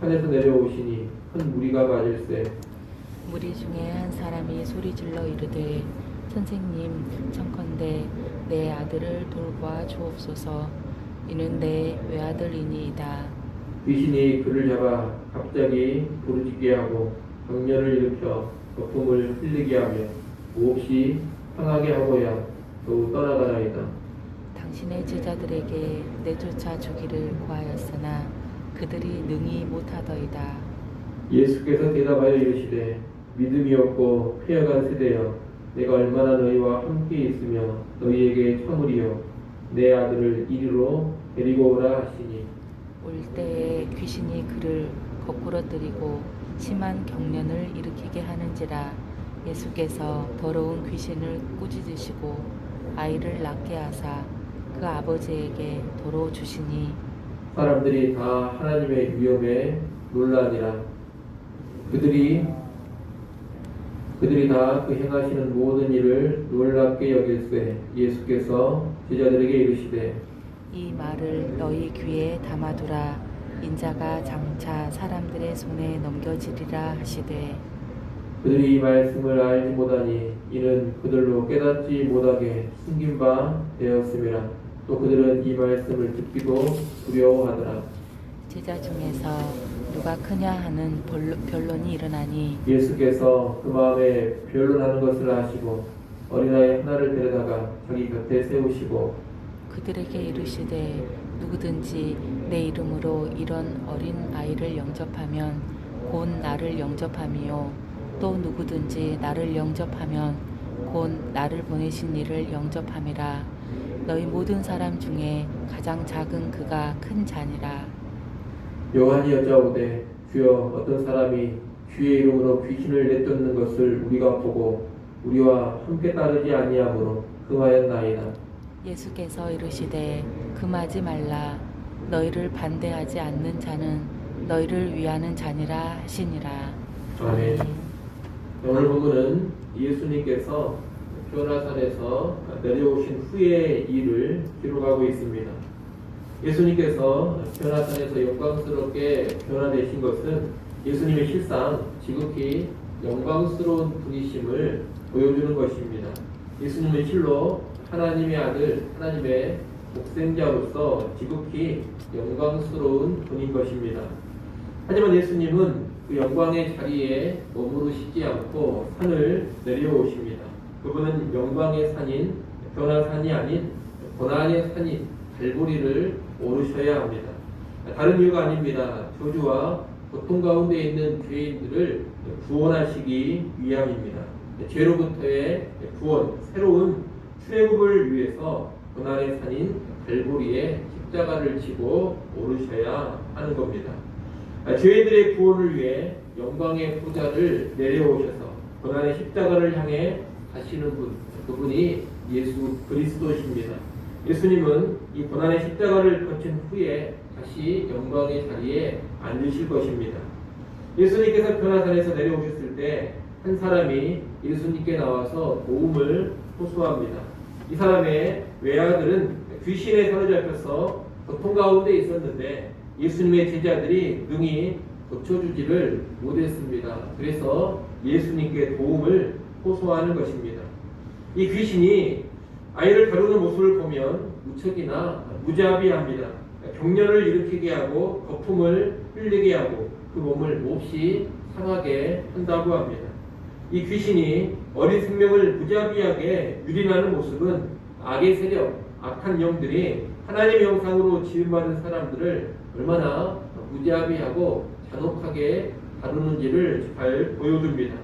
산에서 내려오시니 큰 무리가 맞을세. 무리 중에 한 사람이 소리질러 이르되 선생님 청컨대 내 아들을 돌보아 주옵소서. 이는 내 외아들이니이다. 귀신이 그를 잡아 갑자기 부르짖게 하고 경련을 일으켜 거품을 흘리게 하며 몹시 상하게 하고야 더욱 떠나가나이다. 당신의 제자들에게 내쫓아 주기를 구하였으나 그들이 능히 못하더이다. 예수께서 대답하여 이르시되 믿음이 없고 패역한 세대여, 내가 얼마나 너희와 함께 있으며 너희에게 참으리요. 내 아들을 이리로 데리고 오라 하시니 올 때에 귀신이 그를 거꾸러뜨리고 심한 경련을 일으키게 하는지라. 예수께서 더러운 귀신을 꾸짖으시고 아이를 낳게 하사 그 아버지에게 도로 주시니 사람들이 다 하나님의 위엄에 놀라니라. 그들이 다 그 행하시는 모든 일을 놀랍게 여길세. 예수께서 제자들에게 이르시되 이 말을 너희 귀에 담아두라. 인자가 장차 사람들의 손에 넘겨지리라 하시되 그들이 이 말씀을 알지 못하니 이는 그들로 깨닫지 못하게 숨긴 바 되었음이라. 또 그들은 이 말씀을 듣기도 두려워하더라. 제자 중에서 누가 크냐 하는 변론이 일어나니 예수께서 그 마음에 변론하는 것을 아시고 어린아이 하나를 데려다가 자기 곁에 세우시고 그들에게 이르시되 누구든지 내 이름으로 이런 어린 아이를 영접하면 곧 나를 영접함이요 또 누구든지 나를 영접하면 곧 나를 보내신 이를 영접함이라. 너희 모든 사람 중에 가장 작은 그가 큰 자니라. 요한이 여짜오되 주여, 어떤 사람이 주의 이름으로 귀신을 내쫓는 것을 우리가 보고 우리와 함께 따르지 아니하므로 금하였나이다. 예수께서 이르시되 금하지 말라. 너희를 반대하지 않는 자는 너희를 위하는 자니라 하시니라. 아멘. 오늘 본문은 예수님께서 변화산에서 내려오신 후의 일을 기록하고 있습니다. 예수님께서 변화산에서 영광스럽게 변화되신 것은 예수님의 실상 지극히 영광스러운 분이심을 보여주는 것입니다. 예수님은 실로 하나님의 아들, 하나님의 독생자로서 지극히 영광스러운 분인 것입니다. 하지만 예수님은 그 영광의 자리에 머무르시지 않고 산을 내려오십니다. 그분은 영광의 산인 변화산이 아닌 고난의 산인 갈보리를 오르셔야 합니다. 다른 이유가 아닙니다. 저주와 고통 가운데 있는 죄인들을 구원하시기 위함입니다. 죄로부터의 구원, 새로운 출애굽을 위해서 고난의 산인 갈보리에 십자가를 지고 오르셔야 하는 겁니다. 죄인들의 구원을 위해 영광의 보좌를 내려오셔서 고난의 십자가를 향해 가시는 분, 그분이 예수 그리스도십니다. 예수님은 이 고난의 십자가를 거친 후에 다시 영광의 자리에 앉으실 것입니다. 예수님께서 변화산에서 내려오셨을 때 한 사람이 예수님께 나와서 도움을 호소합니다. 이 사람의 외아들은 귀신에 사로잡혀서 고통 가운데 있었는데 예수님의 제자들이 능히 고쳐주지를 못했습니다. 그래서 예수님께 도움을 호소하는 것입니다. 이 귀신이 아이를 다루는 모습을 보면 무척이나 무자비합니다. 경련을 일으키게 하고 거품을 흘리게 하고 그 몸을 몹시 상하게 한다고 합니다. 이 귀신이 어린 생명을 무자비하게 유린하는 모습은 악의 세력, 악한 영들이 하나님의 형상으로 지음받은 사람들을 얼마나 무자비하고 잔혹하게 다루는지를 잘 보여줍니다.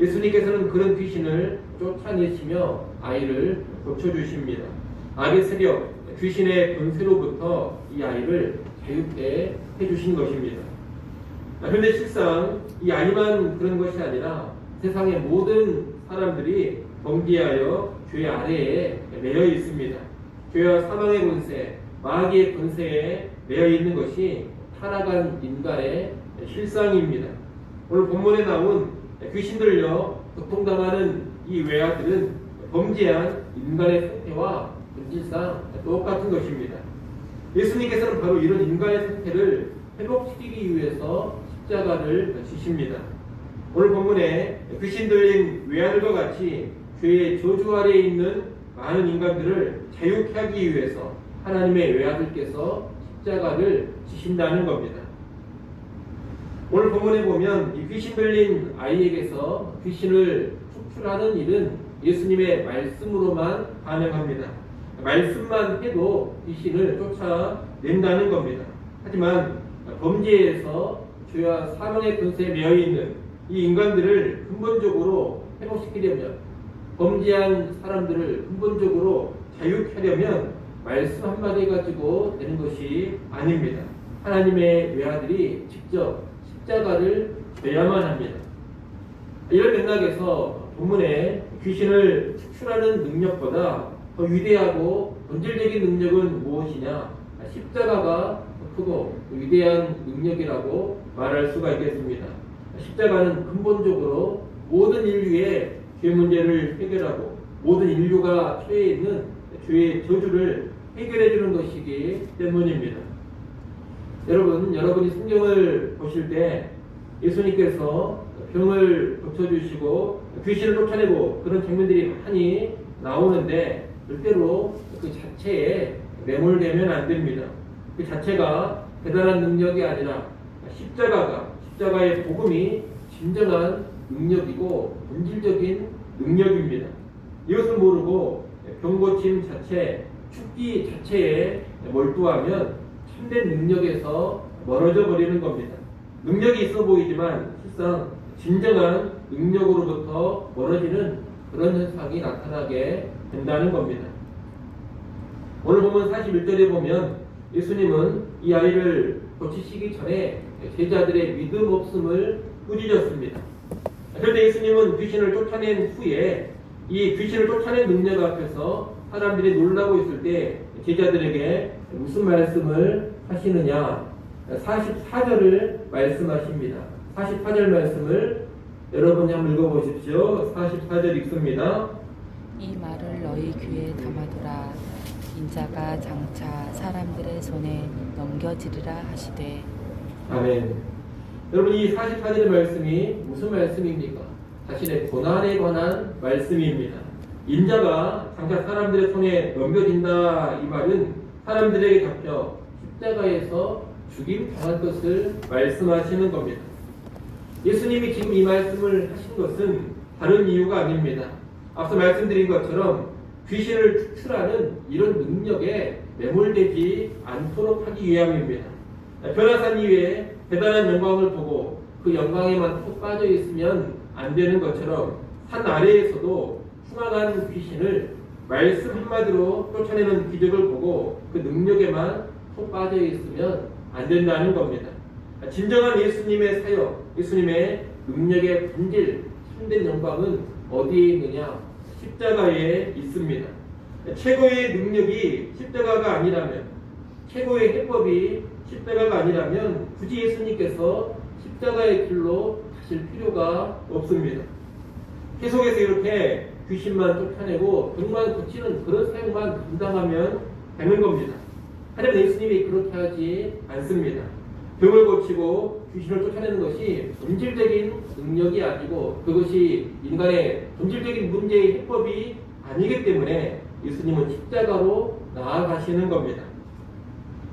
예수님께서는 그런 귀신을 쫓아내시며 아이를 고쳐주십니다. 악의 세력, 귀신의 권세로부터 이 아이를 자유케 해주신 것입니다. 그런데 실상 이 아이만 그런 것이 아니라 세상의 모든 사람들이 범죄하여 죄 아래에 매여 있습니다. 죄와 사망의 권세, 마귀의 권세에 매여 있는 것이 타락한 인간의 실상입니다. 오늘 본문에 나온 귀신들요 고통당하는 이 외아들은 범죄한 인간의 상태와 본질상 똑같은 것입니다. 예수님께서는 바로 이런 인간의 상태를 회복시키기 위해서 십자가를 지십니다. 오늘 본문에 귀신 들린 외아들과 같이 죄의 저주 아래에 있는 많은 인간들을 자유케 하기 위해서 하나님의 외아들께서 십자가를 지신다는 겁니다. 오늘 본문에 보면 이 귀신 들린 아이에게서 귀신을 축출하는 일은 예수님의 말씀으로만 가능합니다. 말씀만 해도 귀신을 쫓아낸다는 겁니다. 하지만 범죄에서 죄와 사망의 근세에 매여있는 이 인간들을 근본적으로 회복시키려면, 범죄한 사람들을 근본적으로 자유케 하려면 말씀 한마디 가지고 되는 것이 아닙니다. 하나님의 외아들이 직접 십자가를 져야만 합니다. 이런 맥락에서 본문에 귀신을 축출하는 능력보다 더 위대하고 본질적인 능력은 무엇이냐? 십자가가 크고 위대한 능력이라고 말할 수가 있겠습니다. 십자가는 근본적으로 모든 인류의 죄 문제를 해결하고 모든 인류가 처해 있는 죄의 저주를 해결해 주는 것이기 때문입니다. 여러분이 성경을 보실 때 예수님께서 병을 고쳐주시고 귀신을 쫓아내고 그런 장면들이 많이 나오는데 절대로 그 자체에 매몰되면 안 됩니다. 그 자체가 대단한 능력이 아니라 십자가의 복음이 진정한 능력이고 본질적인 능력입니다. 이것을 모르고 병고침 자체, 죽기 자체에 몰두하면 참된 능력에서 멀어져 버리는 겁니다. 능력이 있어 보이지만 실상 진정한 능력으로부터 멀어지는 그런 현상이 나타나게 된다는 겁니다. 오늘 보면 41절에 보면 예수님은 이 아이를 고치시기 전에 제자들의 믿음 없음을 꾸짖었습니다. 그런데 예수님은 귀신을 쫓아낸 후에 이 귀신을 쫓아낸 능력 앞에서 사람들이 놀라고 있을 때 제자들에게 무슨 말씀을 하시느냐? 44절을 말씀하십니다. 44절 말씀을 여러분이 한번 읽어보십시오. 44절 읽습니다. 이 말을 너희 귀에 담아두라. 인자가 장차 사람들의 손에 넘겨지리라 하시되. 아멘. 여러분, 이 44절의 말씀이 무슨 말씀입니까? 자신의 고난에 관한 말씀입니다. 인자가 장차 사람들의 손에 넘겨진다, 이 말은 사람들에게 잡혀 십자가에서 죽임 당할 것을 말씀하시는 겁니다. 예수님이 지금 이 말씀을 하신 것은 다른 이유가 아닙니다. 앞서 말씀드린 것처럼 귀신을 축출하는 이런 능력에 매몰되지 않도록 하기 위함입니다. 변화산 이외에 대단한 영광을 보고 그 영광에만 푹 빠져 있으면 안 되는 것처럼 산 아래에서도 흉악한 귀신을 말씀 한마디로 쫓아내는 기적을 보고 그 능력에만 푹 빠져 있으면 안 된다는 겁니다. 진정한 예수님의 사역, 예수님의 능력의 본질, 참된 영광은 어디에 있느냐? 십자가에 있습니다. 최고의 능력이 십자가가 아니라면, 최고의 해법이 십자가가 아니라면 굳이 예수님께서 십자가의 길로 가실 필요가 없습니다. 계속해서 이렇게 귀신만 쫓아내고 병만 고치는 그런 사역만 감당하면 되는 겁니다. 하지만 예수님이 그렇게 하지 않습니다. 병을 고치고 귀신을 쫓아내는 것이 본질적인 능력이 아니고 그것이 인간의 본질적인 문제의 해법이 아니기 때문에 예수님은 십자가로 나아가시는 겁니다.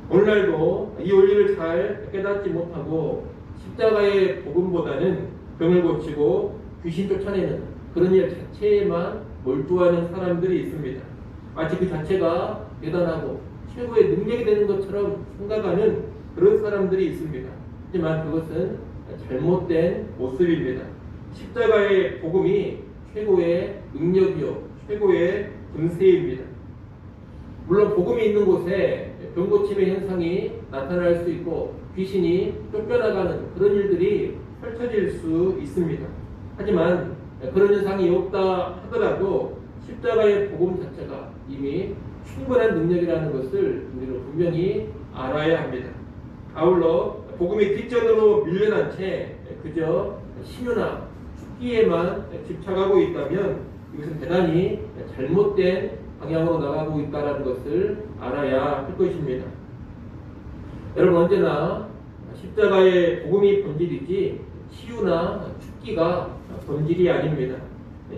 오늘날도 이 원리를 잘 깨닫지 못하고 십자가의 복음보다는 병을 고치고 귀신 쫓아내는 그런 일 자체에만 몰두하는 사람들이 있습니다. 마치 그 자체가 대단하고 최고의 능력이 되는 것처럼 생각하는 그런 사람들이 있습니다. 하지만 그것은 잘못된 모습입니다. 십자가의 복음이 최고의 능력이요, 최고의 권세입니다. 물론 복음이 있는 곳에 병고침의 현상이 나타날 수 있고 귀신이 쫓겨나가는 그런 일들이 펼쳐질 수 있습니다. 하지만 그런 현상이 없다 하더라도 십자가의 복음 자체가 이미 충분한 능력이라는 것을 우리는 분명히 알아야 합니다. 아울러 복음이 뒷전으로 밀려난 채 그저 신유나 축기에만 집착하고 있다면 이것은 대단히 잘못된 방향으로 나가고 있다는 것을 알아야 할 것입니다. 여러분, 언제나 십자가의 복음이 본질이지 치유나 죽기가 본질이 아닙니다.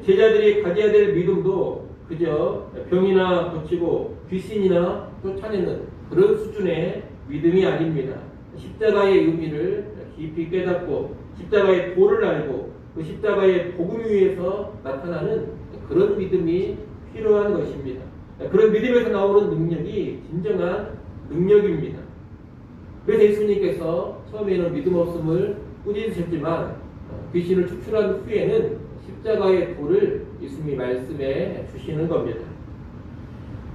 제자들이 가져야 될 믿음도 그저 병이나 고치고 귀신이나 쫓아내는 그런 수준의 믿음이 아닙니다. 십자가의 의미를 깊이 깨닫고 십자가의 도를 알고 그 십자가의 복음 위에서 나타나는 그런 믿음이 필요한 것입니다. 그런 믿음에서 나오는 능력이 진정한 능력입니다. 그래서 예수님께서 처음에는 믿음 없음을 꾸짖으셨지만 귀신을 축출한 후에는 십자가의 도를 예수님이 말씀해 주시는 겁니다.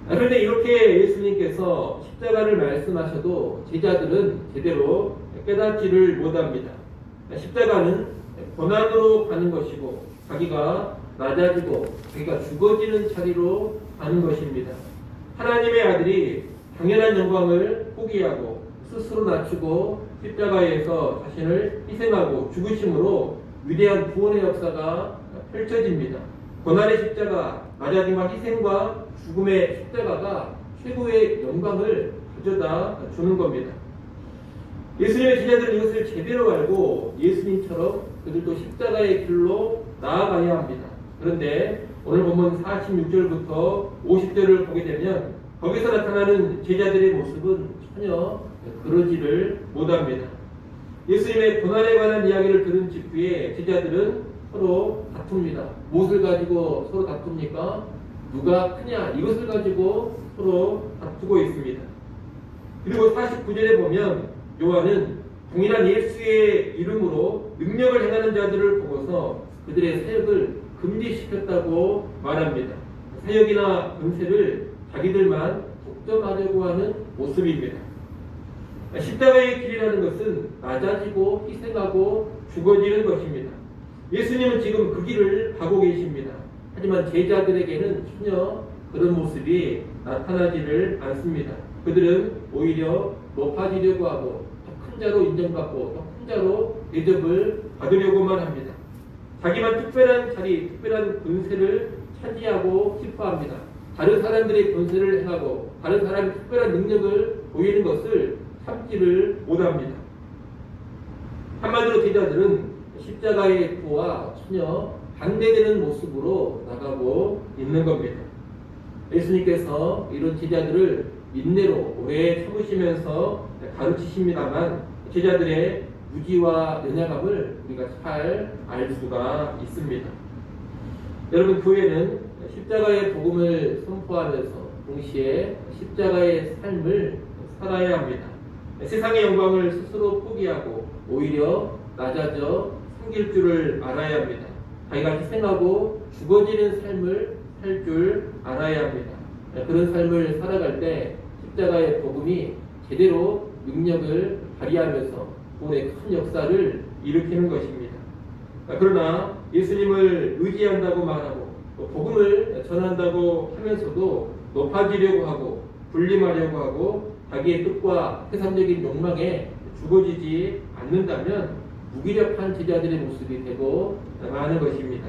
그런데 이렇게 예수님께서 십자가를 말씀하셔도 제자들은 제대로 깨닫지를 못합니다. 십자가는 고난으로 가는 것이고 자기가 낮아지고 자기가 죽어지는 자리로 가는 것입니다. 하나님의 아들이 당연한 영광을 포기하고 스스로 낮추고 십자가에서 자신을 희생하고 죽으심으로 위대한 구원의 역사가 펼쳐집니다. 고난의 십자가, 낮아짐과 희생과 죽음의 십자가가 최고의 영광을 가져다 주는 겁니다. 예수님의 제자들은 이것을 제대로 알고 예수님처럼 그들도 십자가의 길로 나아가야 합니다. 그런데 오늘 본문 46절부터 50절을 보게 되면 거기서 나타나는 제자들의 모습은 전혀 그러지를 못합니다. 예수님의 고난에 관한 이야기를 들은 직후에 제자들은 서로 다툽니다. 무엇을 가지고 서로 다툽니까? 누가 크냐? 이것을 가지고 서로 다투고 있습니다. 그리고 49절에 보면 요한은 동일한 예수의 이름으로 능력을 행하는 자들을 보고서 그들의 사역을 금지시켰다고 말합니다. 사역이나 권세를 자기들만 독점하려고 하는 모습입니다. 십자가의 길이라는 것은 낮아지고 희생하고 죽어지는 것입니다. 예수님은 지금 그 길을 가고 계십니다. 하지만 제자들에게는 전혀 그런 모습이 나타나지를 않습니다. 그들은 오히려 높아지려고 하고 더 큰 자로 인정받고 더 큰 자로 대접을 받으려고만 합니다. 자기만 특별한 자리, 특별한 권세를 차지하고 싶어합니다. 다른 사람들의 권세를 행하고 다른 사람의 특별한 능력을 보이는 것을 참지를 못합니다. 한마디로 제자들은 십자가의 도와 전혀 반대되는 모습으로 나가고 있는 겁니다. 예수님께서 이런 제자들을 인내로 오래 참으시면서 가르치십니다만 제자들의 무지와 연약함을 우리가 잘 알 수가 있습니다. 여러분, 교회는 십자가의 복음을 선포하면서 동시에 십자가의 삶을 살아야 합니다. 세상의 영광을 스스로 포기하고 오히려 낮아져 섬길 줄을 알아야 합니다. 자기가 희생하고 죽어지는 삶을 살 줄 알아야 합니다. 그런 삶을 살아갈 때 십자가의 복음이 제대로 능력을 발휘하면서 구원의 큰 역사를 일으키는 것입니다. 그러나 예수님을 의지한다고 말하고 복음을 전한다고 하면서도 높아지려고 하고 군림하려고 하고 자기의 뜻과 세상적인 욕망에 죽어지지 않는다면 무기력한 제자들의 모습이 되고 마는 것입니다.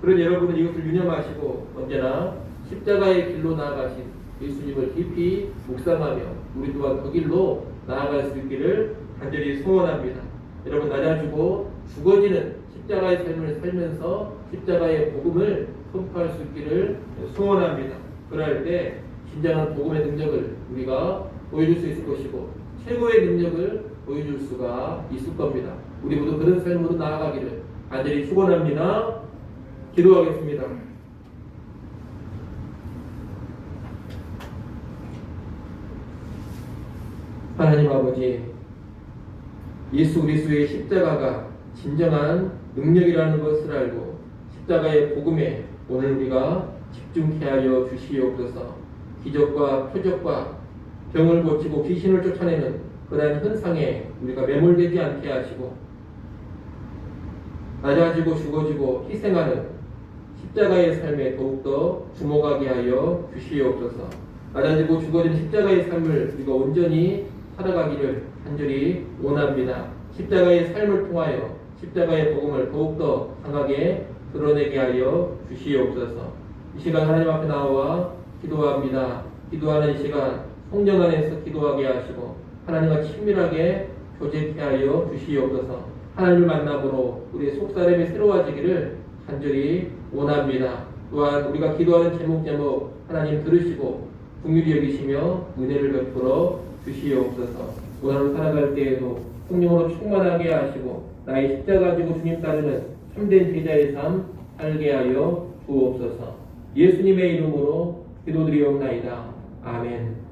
그런 여러분은 이것을 유념하시고 언제나 십자가의 길로 나아가신 예수님을 깊이 묵상하며 우리 또한 그 길로 나아갈 수 있기를 간절히 소원합니다. 여러분, 낮아지고 죽어지는 십자가의 삶을 살면서 십자가의 복음을 선포할 수 있기를 소원합니다. 그럴 때 진정한 복음의 능력을 우리가 보여줄 수 있을 것이고 최고의 능력을 보여줄 수가 있을 겁니다. 우리 모두 그런 삶으로 나아가기를 간절히 축원합니다. 기도하겠습니다. 하나님 아버지, 예수 그리스도의 십자가가 진정한 능력이라는 것을 알고 십자가의 복음에 오늘 우리가 집중케 하여 주시옵소서. 기적과 표적과 병을 고치고 귀신을 쫓아내는 그러한 현상에 우리가 매몰되지 않게 하시고 낮아지고 죽어지고 희생하는 십자가의 삶에 더욱더 주목하게 하여 주시옵소서. 낮아지고 죽어지는 십자가의 삶을 우리가 온전히 살아가기를 간절히 원합니다. 십자가의 삶을 통하여 십자가의 복음을 더욱더 강하게 드러내게 하여 주시옵소서. 이 시간 하나님 앞에 나와 기도합니다. 기도하는 이 시간 성령 안에서 기도하게 하시고 하나님과 친밀하게 교제케 하여 주시옵소서. 하나님을 만남으로 우리의 속사람이 새로워지기를 간절히 원합니다. 또한 우리가 기도하는 제목 하나님 들으시고 긍휼히 여기시며 은혜를 베풀어 주시옵소서. 오늘 살아갈 때에도 성령으로 충만하게 하시고 나의 십자가 가지고 주님 따르는 참된 제자의 삶 살게 하여 주옵소서. 예수님의 이름으로 기도드리옵나이다. 아멘.